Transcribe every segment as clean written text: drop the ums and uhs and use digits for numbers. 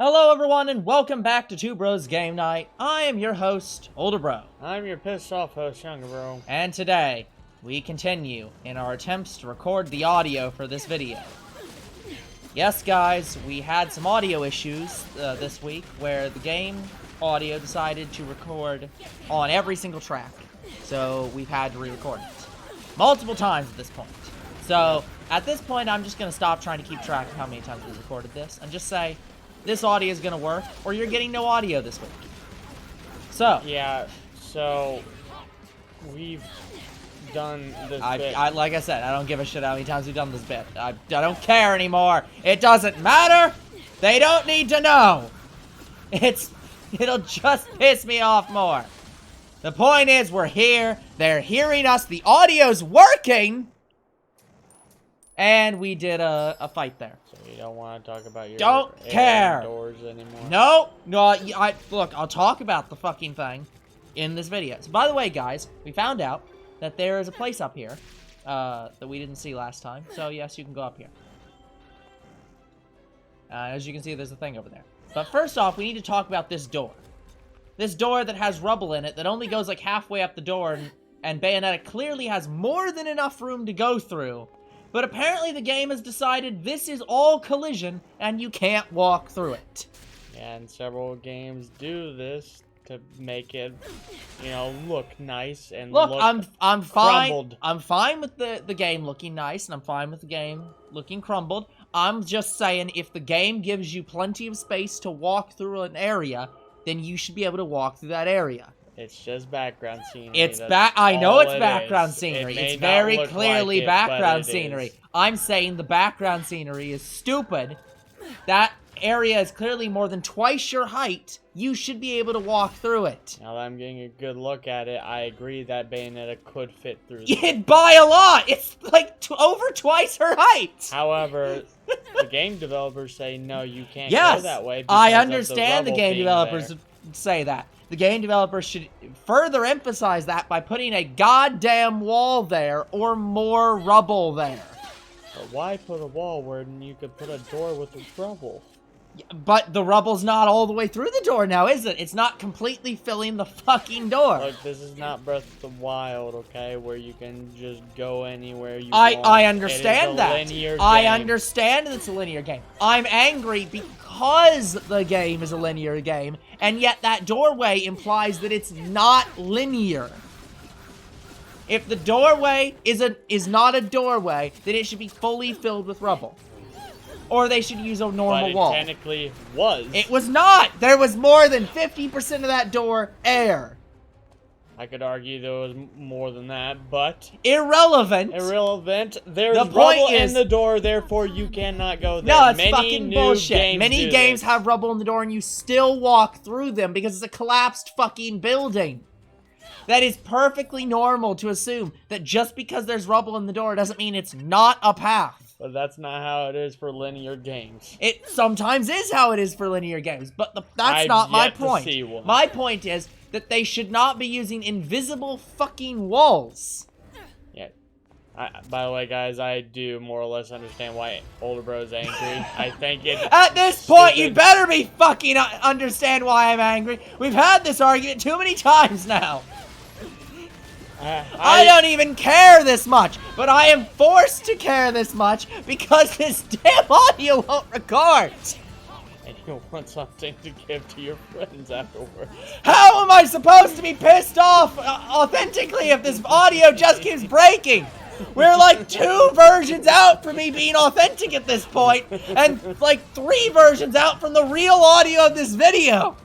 Hello everyone and welcome back to Two Bros Game Night. I am your host, Older Bro. I'm your pissed off host, Younger Bro. And today, we continue in our attempts to record the audio for this video. Yes guys, we had some audio issues this week where the game audio decided to record on every single track. So we've had to re-record it. Multiple times at this point. So, at this point I'm just going to stop trying to keep track of how many times we recorded this and just say, this audio is going to work, or you're getting no audio this week. So. Yeah, so we've done this bit. Like I said, I don't give a shit how many times we've done this bit. I don't care anymore. It doesn't matter. They don't need to know. It'll just piss me off more. The point is, we're here. They're hearing us. The audio's working. And we did a fight there. So you don't want to talk about your don't care doors anymore? No, look, I'll talk about the fucking thing in this video. So by the way, guys, we found out that there is a place up here that we didn't see last time. So yes, you can go up here. As you can see, there's a thing over there. But first off, we need to talk about this door. This door that has rubble in it that only goes like halfway up the door, and Bayonetta clearly has more than enough room to go through. But apparently the game has decided this is all collision, and you can't walk through it. Yeah, and several games do this to make it, you know, look nice and look I'm fine. crumbled. I'm fine with the game looking nice, and I'm fine with the game looking crumbled. I'm just saying, if the game gives you plenty of space to walk through an area, then you should be able to walk through that area. It's just background scenery. I know it's background scenery. It's very clearly like background scenery. I'm saying the background scenery is stupid. That area is clearly more than twice your height. You should be able to walk through it. Now that I'm getting a good look at it, I agree that Bayonetta could fit through it by a lot. It's like over twice her height. However, the game developers say, no, you can't go that way. I understand the game developers say that. The game developers should further emphasize that by putting a goddamn wall there or more rubble there. But why put a wall where you could put a door with the rubble? But the rubble's not all the way through the door now, is it? It's not completely filling the fucking door. Look, this is not Breath of the Wild, okay? Where you can just go anywhere you want. I understand that. Linear game. I understand it's a linear game. I'm angry because the game is a linear game, and yet that doorway implies that it's not linear. If the doorway is not a doorway, then it should be fully filled with rubble. Or they should use a normal wall. But it technically was. It was not! There was more than 50% of that door air. I could argue there was more than that, but... Irrelevant. There's rubble in the door, therefore you cannot go there. No, it's fucking bullshit. Many games have rubble in the door and you still walk through them because it's a collapsed fucking building. That is perfectly normal to assume that just because there's rubble in the door doesn't mean it's not a path. But that's not how it is for linear games. It sometimes is how it is for linear games, but that's not my point. My point is that they should not be using invisible fucking walls. Yeah. By the way, guys, I do more or less understand why Older Bro's angry. I think it... At this point, you better be fucking understand why I'm angry. We've had this argument too many times now. I don't even care this much, but I am forced to care this much because this damn audio won't record. And you want something to give to your friends afterwards. How am I supposed to be pissed off authentically if this audio just keeps breaking? We're like 2 versions out from me being authentic at this point, and like 3 versions out from the real audio of this video.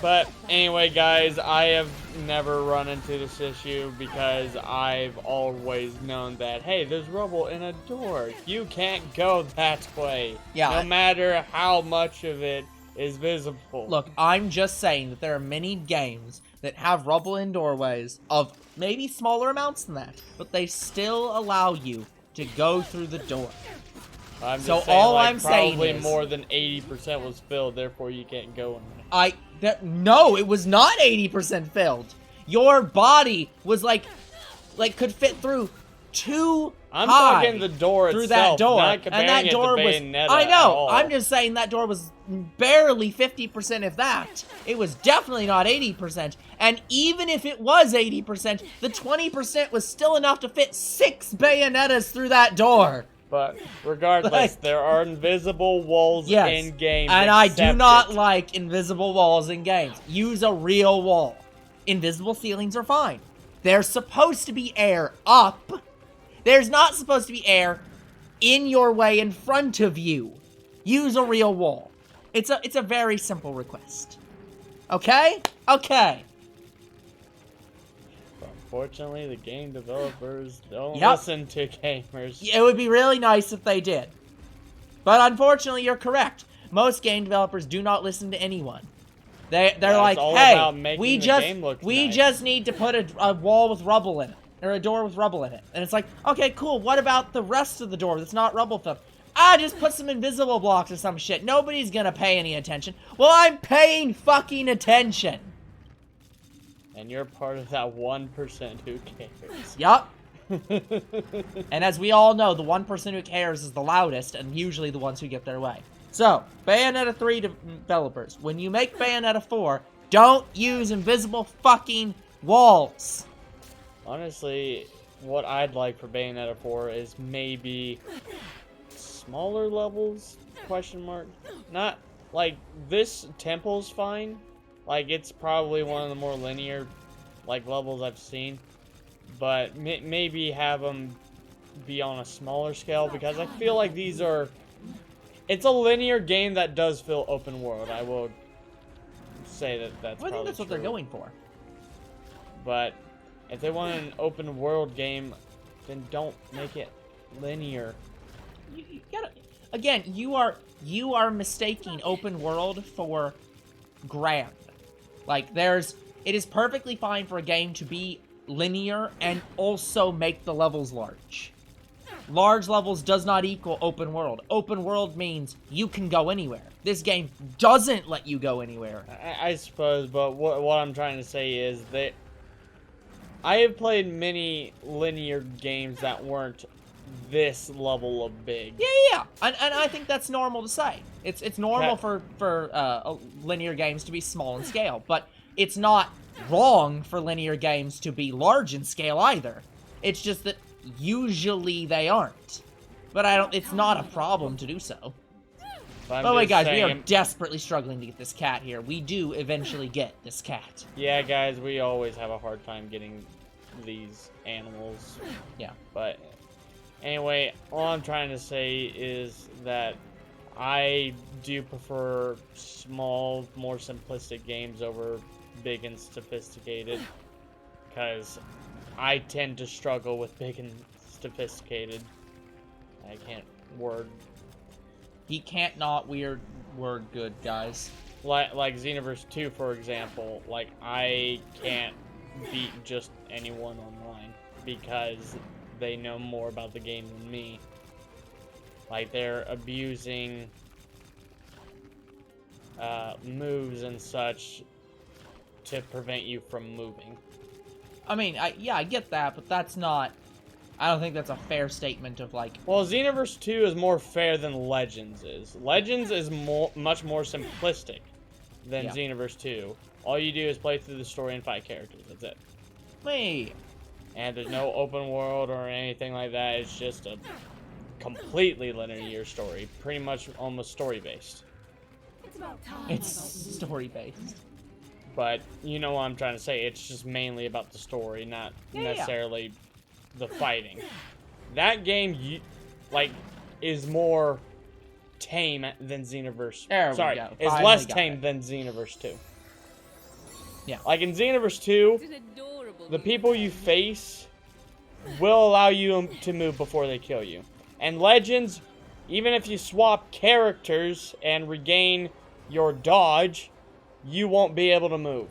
But anyway, guys, I have never run into this issue because I've always known that, hey, there's rubble in a door. You can't go that way. Yeah. No matter how much of it is visible. Look, I'm just saying that there are many games that have rubble in doorways of maybe smaller amounts than that, but they still allow you to go through the door. I'm so just saying, all like, I'm saying probably is more than 80% was filled, therefore you can't go in there. No, it was not 80% filled. Your body was like could fit through too I'm high talking the door through itself, that door, not comparing and that it door to was. Bayonetta I at know. all. I'm just saying that door was barely 50% of that. It was definitely not 80%. And even if it was 80%, the 20% was still enough to fit 6 Bayonettas through that door. But regardless, Like, there are invisible walls yes, in games. and I do accept not it. like invisible walls in games. Use a real wall. Invisible ceilings are fine. There's supposed to be air up. There's not supposed to be air in your way in front of you. Use a real wall. It's a very simple request. Okay? Okay. Unfortunately, the game developers don't Yep. listen to gamers. It would be really nice if they did. But unfortunately, you're correct. Most game developers do not listen to anyone. They're Yeah, like, it's all hey, about making we the just game look we nice. just need to put a wall with rubble in it, or a door with rubble in it. And it's like, okay, cool. What about the rest of the door that's not rubble filled? Just put some invisible blocks or some shit. Nobody's gonna pay any attention. Well, I'm paying fucking attention. And you're part of that 1% who cares. Yup. And as we all know, the 1% who cares is the loudest, and usually the ones who get their way. So, Bayonetta 3 developers, when you make Bayonetta 4, don't use invisible fucking walls. Honestly, what I'd like for Bayonetta 4 is maybe smaller levels, question mark. Not, like, this temple's fine. Like, it's probably one of the more linear, like, levels I've seen. But maybe have them be on a smaller scale, because I feel like these are... It's a linear game that does feel open world. I will say that's I think probably that's what they're true. going for. But if they want an open world game, then don't make it linear. You gotta... Again, you are mistaking open world for grand. Like, it is perfectly fine for a game to be linear and also make the levels large. Large levels does not equal open world. Open world means you can go anywhere. This game doesn't let you go anywhere. I suppose, but what I'm trying to say is that I have played many linear games that weren't this level of big. Yeah. And I think that's normal to say. It's normal for linear games to be small in scale, but it's not wrong for linear games to be large in scale either. It's just that usually they aren't. But it's not a problem to do so. By the way, guys, we are desperately struggling to get this cat here. We do eventually get this cat. Yeah, guys, we always have a hard time getting these animals. Yeah. But anyway, all I'm trying to say is that I do prefer small, more simplistic games over big and sophisticated, because I tend to struggle with big and sophisticated. I can't word. He can't not weird word good, guys. Like Xenoverse 2, for example. Like, I can't beat just anyone online because they know more about the game than me. Like, they're abusing moves and such to prevent you from moving. I mean, I get that, but that's not... I don't think that's a fair statement of, like... Well, Xenoverse 2 is more fair than Legends is. Legends is much more simplistic than Xenoverse 2. All you do is play through the story and fight characters. That's it. Wait. And there's no open world or anything like that. It's just a completely linear story. Pretty much almost story-based. It's story-based. But you know what I'm trying to say. It's just mainly about the story, not necessarily the fighting. That game, is more tame than Xenoverse. Sorry, is less tame than Xenoverse 2. Yeah. Like in Xenoverse 2, the people you face will allow you to move before they kill you. And Legends, even if you swap characters and regain your dodge, you won't be able to move.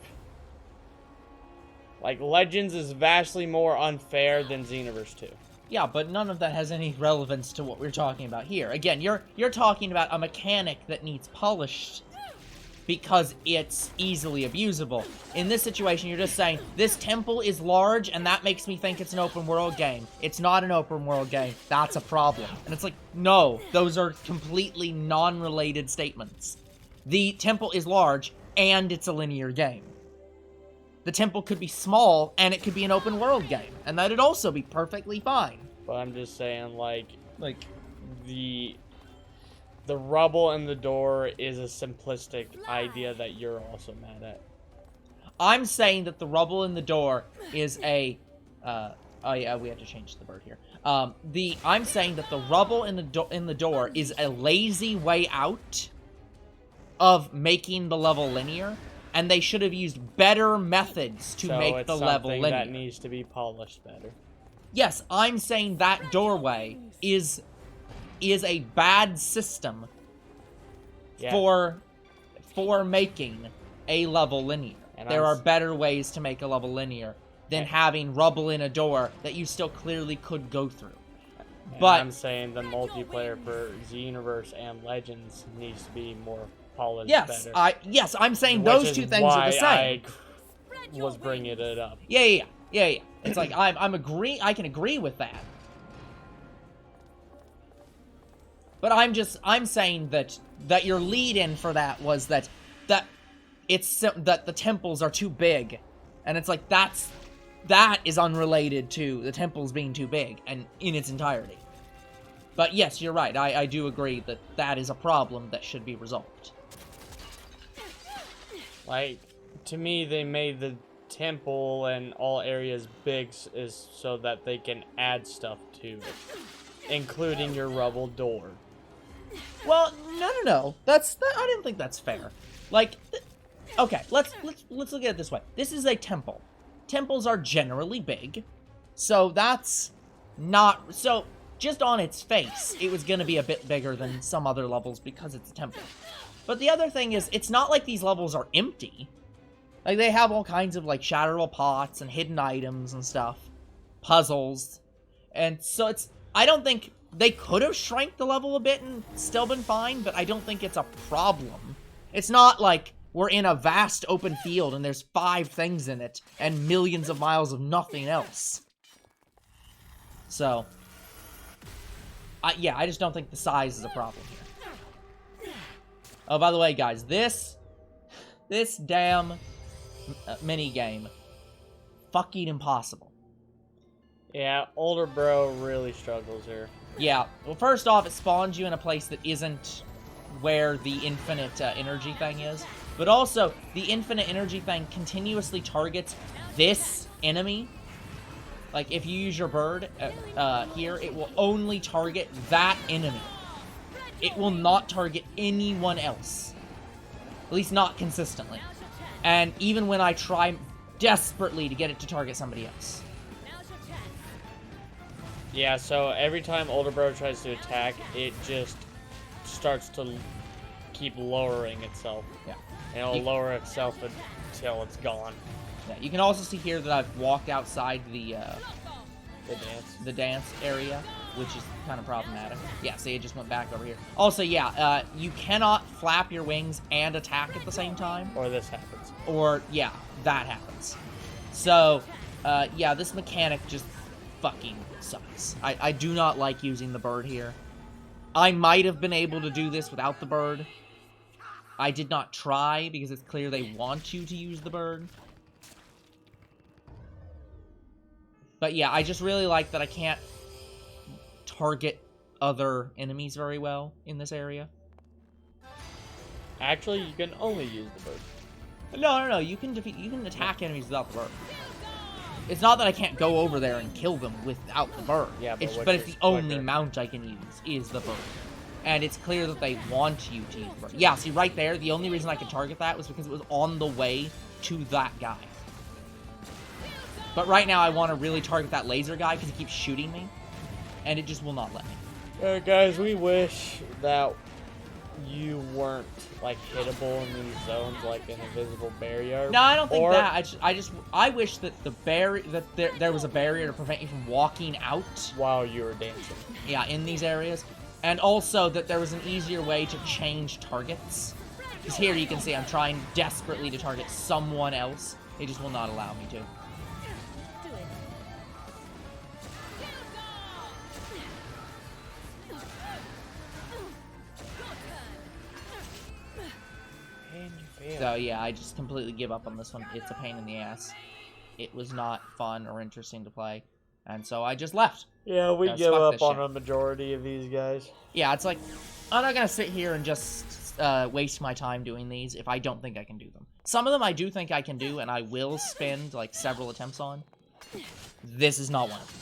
Like, Legends is vastly more unfair than Xenoverse 2. Yeah, but none of that has any relevance to what we're talking about here. Again, you're talking about a mechanic that needs polished. because it's easily abusable. In this situation, you're just saying, this temple is large, and that makes me think it's an open world game. It's not an open world game. That's a problem. And it's like, no, those are completely non-related statements. The temple is large, and it's a linear game. The temple could be small, and it could be an open world game, and that'd also be perfectly fine. But I'm just saying, like the rubble in the door is a simplistic idea that you're also mad at. I'm saying that the rubble in the door is a, oh yeah, we have to change the bird here. I'm saying that the rubble in the door is a lazy way out of making the level linear, and they should have used better methods to make the level linear. That needs to be polished better. Yes, I'm saying that doorway is a bad system for making a level linear. And there are better ways to make a level linear than having rubble in a door that you still clearly could go through. But I'm saying the multiplayer for Xenoverse and Legends needs to be more polished better. Yes, I'm saying those two things are the same. I was bringing it up. Yeah. It's like I can agree with that. But I'm saying that your lead-in for that was that the temples are too big, and it's like that is unrelated to the temples being too big and in its entirety. But yes, you're right. I do agree that is a problem that should be resolved. Like, to me, they made the temple and all areas big is so that they can add stuff to it, including your rubble door. Well, no. I didn't think that's fair. Like, okay, let's look at it this way. This is a temple. Temples are generally big, so that's not so. Just on its face, it was gonna be a bit bigger than some other levels because it's a temple. But the other thing is, it's not like these levels are empty. Like, they have all kinds of, like, shatterable pots and hidden items and stuff. Puzzles. And so I don't think they could have shrank the level a bit and still been fine, but I don't think it's a problem. It's not like we're in a vast open field and there's 5 things in it and millions of miles of nothing else. So, I just don't think the size is a problem here. Oh, by the way, guys, this damn mini game, fucking impossible. Yeah, older bro really struggles here. Yeah, well, first off, it spawns you in a place that isn't where the infinite energy thing is. But also, the infinite energy thing continuously targets this enemy. Like, if you use your bird here, it will only target that enemy. It will not target anyone else. At least not consistently. And even when I try desperately to get it to target somebody else. Yeah, so every time older bro tries to attack, it just starts to keep lowering itself. Yeah. And it'll lower itself until it's gone. Yeah, you can also see here that I've walked outside the dance area, which is kind of problematic. Yeah, see, it just went back over here. Also, yeah, you cannot flap your wings and attack at the same time. Or this happens. Or, yeah, that happens. So, yeah, this mechanic just fucking sucks. I do not like using the bird here. I might have been able to do this without the bird. I did not try, because it's clear they want you to use the bird. But yeah, I just really like that I can't target other enemies very well in this area. Actually, you can only use the bird. No, you can attack enemies without the bird. It's not that I can't go over there and kill them without the bird. Yeah, but it's the only mount I can use is the bird. And it's clear that they want you to use the bird. Yeah, see right there, the only reason I could target that was because it was on the way to that guy. But right now I want to really target that laser guy because he keeps shooting me. And it just will not let me. Guys, we wish that you weren't, like, hittable in these zones like an invisible barrier. No, I don't think that. I wish that there was a barrier to prevent you from walking out while you were dancing. Yeah, in these areas. And also that there was an easier way to change targets. Because here you can see I'm trying desperately to target someone else. It just will not allow me to. So yeah, I just completely give up on this one. It's a pain in the ass. It was not fun or interesting to play. And so I just left. Yeah, we Because give fuck up this on shit. a majority of these guys. Yeah, it's like, I'm not gonna sit here and just waste my time doing these if I don't think I can do them. Some of them I do think I can do, and I will spend, like, several attempts on. This is not one of them.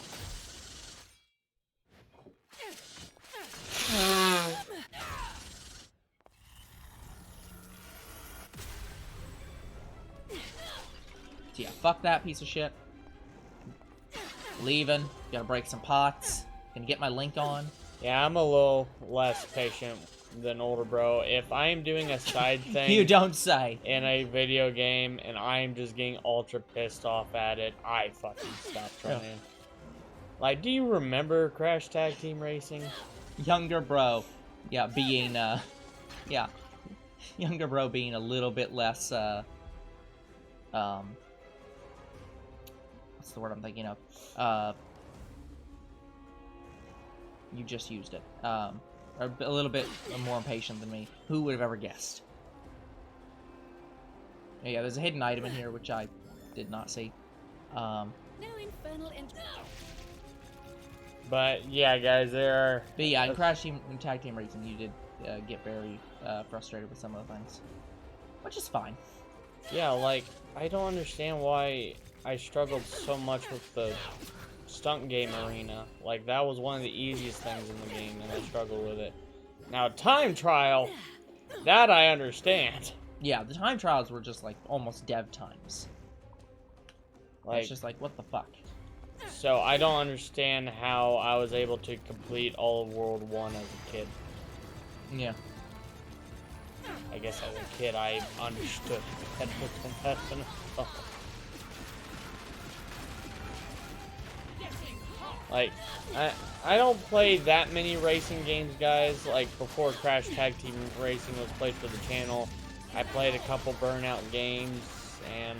So yeah, fuck that piece of shit. Leaving. Gotta break some pots. Gonna get my link on. Yeah, I'm a little less patient than older bro. If I am doing a side thing You don't say. in a video game and I am just getting ultra pissed off at it, I fucking stop trying. Yeah. Like, do you remember Crash Tag Team Racing? Younger bro. Yeah, being, yeah. Younger bro being a little bit less, what's the word I'm thinking of? You just used it. A little bit more impatient than me. Who would have ever guessed? Yeah, there's a hidden item in here, which I did not see. No infernal But, yeah, guys, there are... But yeah, in Crash Team and Tag Team Racing, you did get very frustrated with some of the things. Which is fine. Yeah, like, I don't understand why I struggled so much with the stunt game arena. Like, that was one of the easiest things in the game, and I struggled with it. Now, time trial, that I understand. Yeah, the time trials were just, like, almost dev times. Like, It's just like, what the fuck? so I don't understand how I was able to complete all of World 1 as a kid. Yeah. I guess as a kid I understood that wasn't happening. Like, I don't play that many racing games, guys. Like, before Crash Tag Team Racing was played for the channel, I played a couple Burnout games, and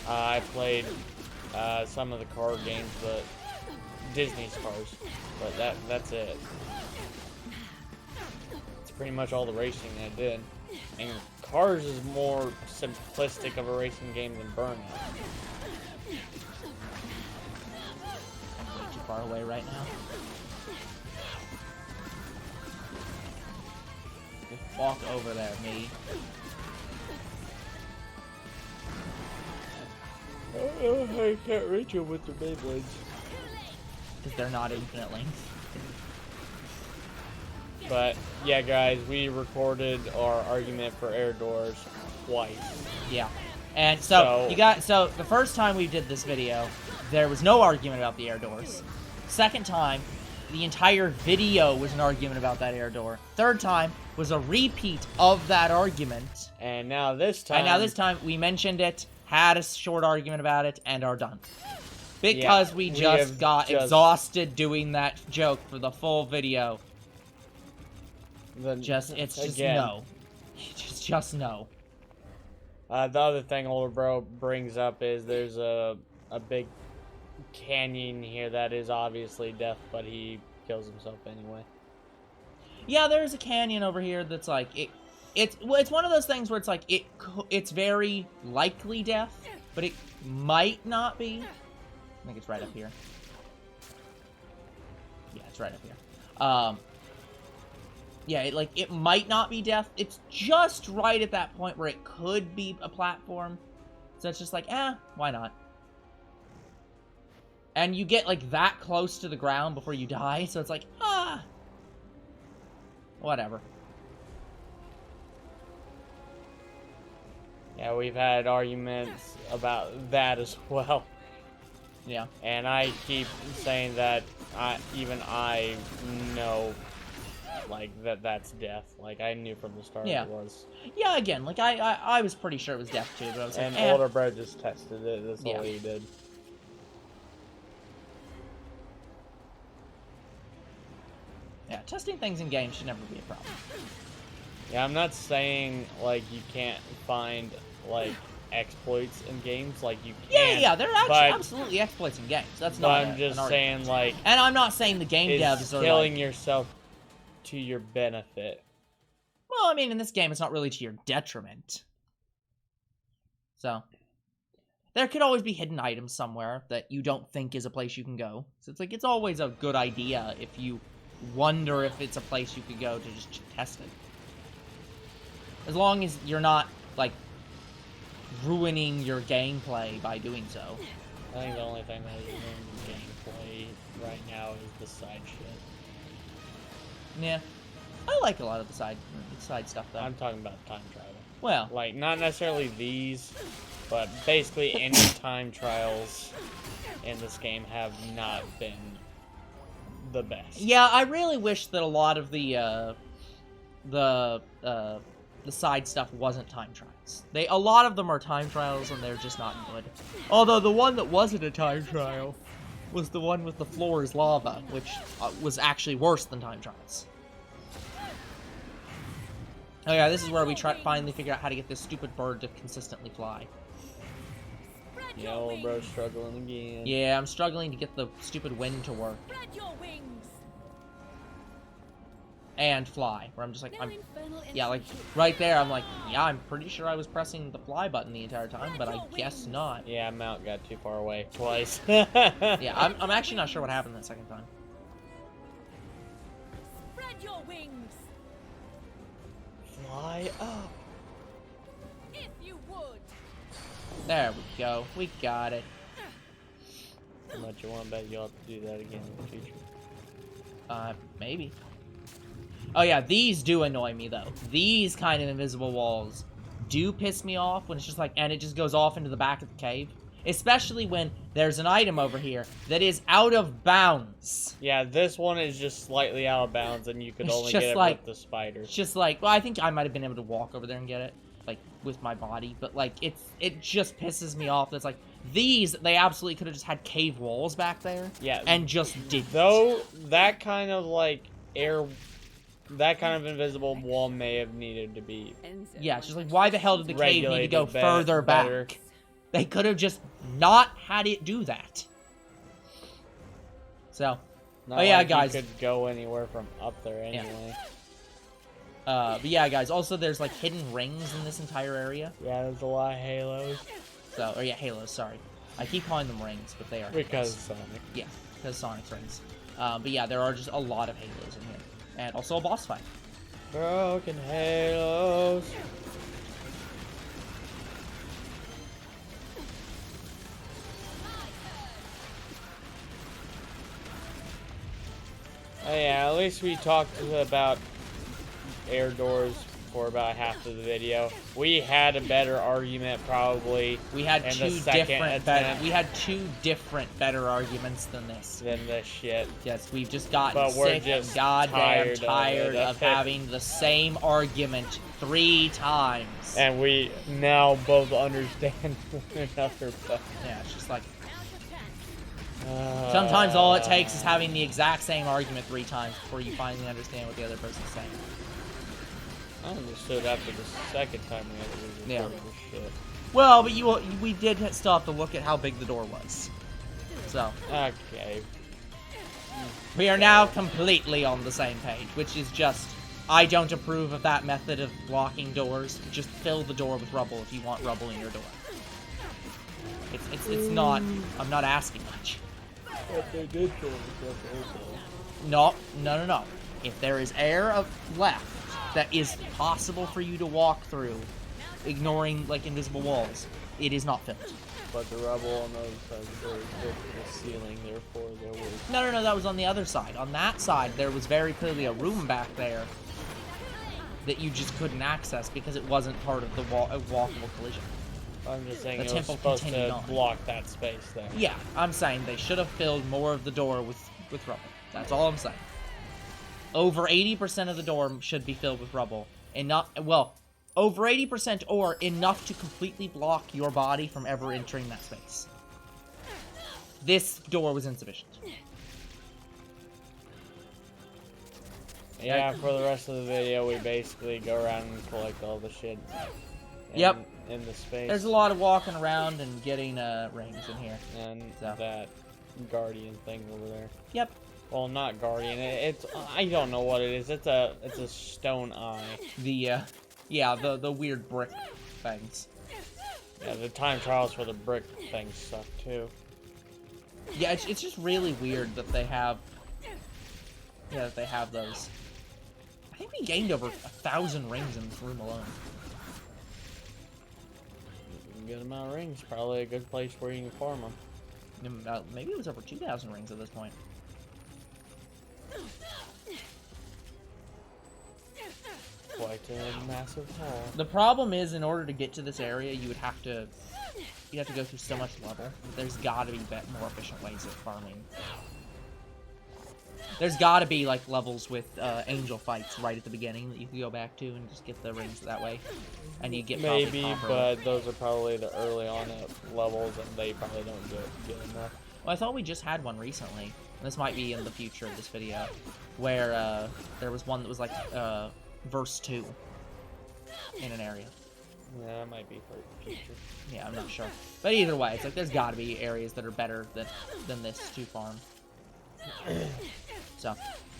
I played some of the car games, but Disney's cars. But that's it. It's pretty much all the racing I did. And Cars is more simplistic of a racing game than Burnout. I'm way too far away right now. Just walk over there, me. I can't reach him with the Beyblades. Because they're not infinite length. But yeah, guys, we recorded our argument for air doors twice. Yeah. And so the first time we did this video, there was no argument about the air doors. Second time, the entire video was an argument about that air door. Third time was a repeat of that argument. And now this time, We mentioned it, had a short argument about it, and are done. Because we just got exhausted doing that joke for the full video. It's just no. Just no. The other thing older bro brings up is there's a big canyon here that is obviously death, but he kills himself anyway. Yeah, there's a canyon over here that's like it's one of those things where it's like it's very likely death, but it might not be. I think it's right up here. Yeah, it's right up here. Yeah, it might not be death. It's just right at that point where it could be a platform. So it's just like, why not? And you get, like, that close to the ground before you die, so it's like, whatever. Yeah, we've had arguments about that as well. Yeah. And I keep saying that even I know, like, that's death. Like, I knew from the start it was. Yeah, again, like, I was pretty sure it was death, too, but I was like, and older bro just tested it. That's all he did. Yeah, testing things in games should never be a problem. Yeah, I'm not saying, like, you can't find, like, exploits in games. Like, you can. Yeah, there are actually but, absolutely exploits in games. That's but not I'm just an saying, argument. like, And I'm not saying the game is devs are, killing like... yourself to your benefit. Well, I mean, in this game, it's not really to your detriment. So... There could always be hidden items somewhere that you don't think is a place you can go. So it's like, it's always a good idea if you wonder if it's a place you could go to just test it. As long as you're not, like, ruining your gameplay by doing so. I think the only thing that is ruining gameplay right now is the side shit. Yeah. I like a lot of the side stuff, though. I'm talking about time travel. Well. Like, not necessarily these, but basically any time trials in this game have not been the best. Yeah, I really wish that a lot of the side stuff wasn't time trials. A lot of them are time trials, and they're just not good. Although the one that wasn't a time trial was the one with the floor is lava, which was actually worse than time trials. Oh yeah, this is where we finally figure out how to get this stupid bird to consistently fly. Yeah, old bro's struggling again. Yeah, I'm struggling to get the stupid wind to work. And fly, where I'm just like, yeah, like, right there, I'm like, yeah, I'm pretty sure I was pressing the fly button the entire time, but I guess not. Yeah, Mount got too far away twice. Yeah, I'm actually not sure what happened that second time. Spread your wings. Fly up. If you would. There we go. We got it. How much you want to bet you'll have to do that again in the future? Maybe. Oh yeah, these do annoy me though. These kind of invisible walls do piss me off when it's just like, and it just goes off into the back of the cave. Especially when there's an item over here that is out of bounds. Yeah, this one is just slightly out of bounds, and you could It's only just get it like- with the spiders. It's just like, well, I think I might have been able to walk over there and get it, like, with my body, but like, it just pisses me off. That's like, they absolutely could have just had cave walls back there. Yeah. And just did. Though, that kind of, like, that kind of invisible wall may have needed to be Yeah, it's just like, why the hell did the cave need to go regulated further better. back? They could have just not had it do that. So, Not oh yeah, like guys. You could go anywhere from up there anyway. But yeah, guys. Also, there's like hidden rings in this entire area. Yeah, there's a lot of halos. So, or yeah, halos. Sorry, I keep calling them rings, but they are Because halos. Sonic. Yeah, because Sonic's rings. But yeah, there are just a lot of halos in here, and also a boss fight. Broken halos. Oh yeah, at least we talked about air doors for about half of the video. We had a better argument probably. We had in two the second different better arguments than this. Than this shit. Yes, we've just gotten But we're sick just and goddamn tired of it. having the same argument 3 times. And we now both understand one another better. Yeah, it's just like, sometimes all it takes is having the exact same argument 3 times before you finally understand what the other person's saying. I understood after the second time we had to record this shit. Well, but we did still have to look at how big the door was. So, Okay. we are now completely on the same page, which is just, I don't approve of that method of blocking doors. Just fill the door with rubble if you want rubble in your door. It's not, I'm not asking much. But they did kill themselves No. If there is air left that is possible for you to walk through, ignoring, like, invisible walls, it is not filled. But the rubble on the other side of the door is built to the ceiling, therefore there was... No, that was on the other side. On that side, there was very clearly a room back there that you just couldn't access because it wasn't part of the walkable collision. I'm just saying The it was temple supposed continued to on. block that space there. Yeah, I'm saying they should have filled more of the door with rubble. That's all I'm saying. Over 80% of the door should be filled with rubble. And not, well, over 80% or enough to completely block your body from ever entering that space. This door was insufficient. yeah, for the rest of the video, we basically go around and collect all the shit. Yep. In the space. There's a lot of walking around and getting rings in here. And So. that guardian thing over there. Yep. Well, not guardian. It's I don't know what it is. It's a stone eye. The yeah, the weird brick things. Yeah, the time trials for the brick things suck too. Yeah, it's just really weird that they have. Yeah, that they have those. I think we gained over 1,000 rings in this room alone. Good amount of rings. Probably a good place where you can farm them. Maybe it was over 2,000 rings at this point. Quite a massive haul. The problem is, in order to get to this area, you would have to. You'd have to go through so much level. There's got to be more efficient ways of farming. There's got to be like levels with angel fights right at the beginning that you can go back to and just get the rings that way, and you get maybe, but those are probably the early on levels, and they probably don't get enough. Well, I thought we just had one recently. This might be in the future of this video, where there was one that was like verse 2 in an area. Yeah, that might be for the future. Yeah, I'm not sure. But either way, it's like there's got to be areas that are better than this to farm. So,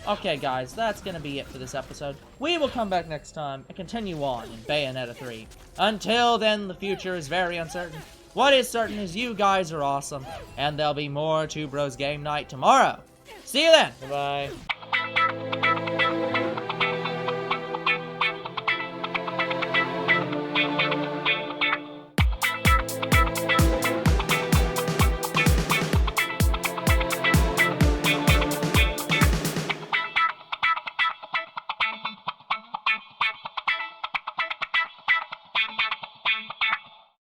okay guys, that's going to be it for this episode. We will come back next time and continue on in Bayonetta 3. Until then, the future is very uncertain. What is certain is you guys are awesome, and there'll be more Two Bros Game Night tomorrow. See you then! Bye-bye.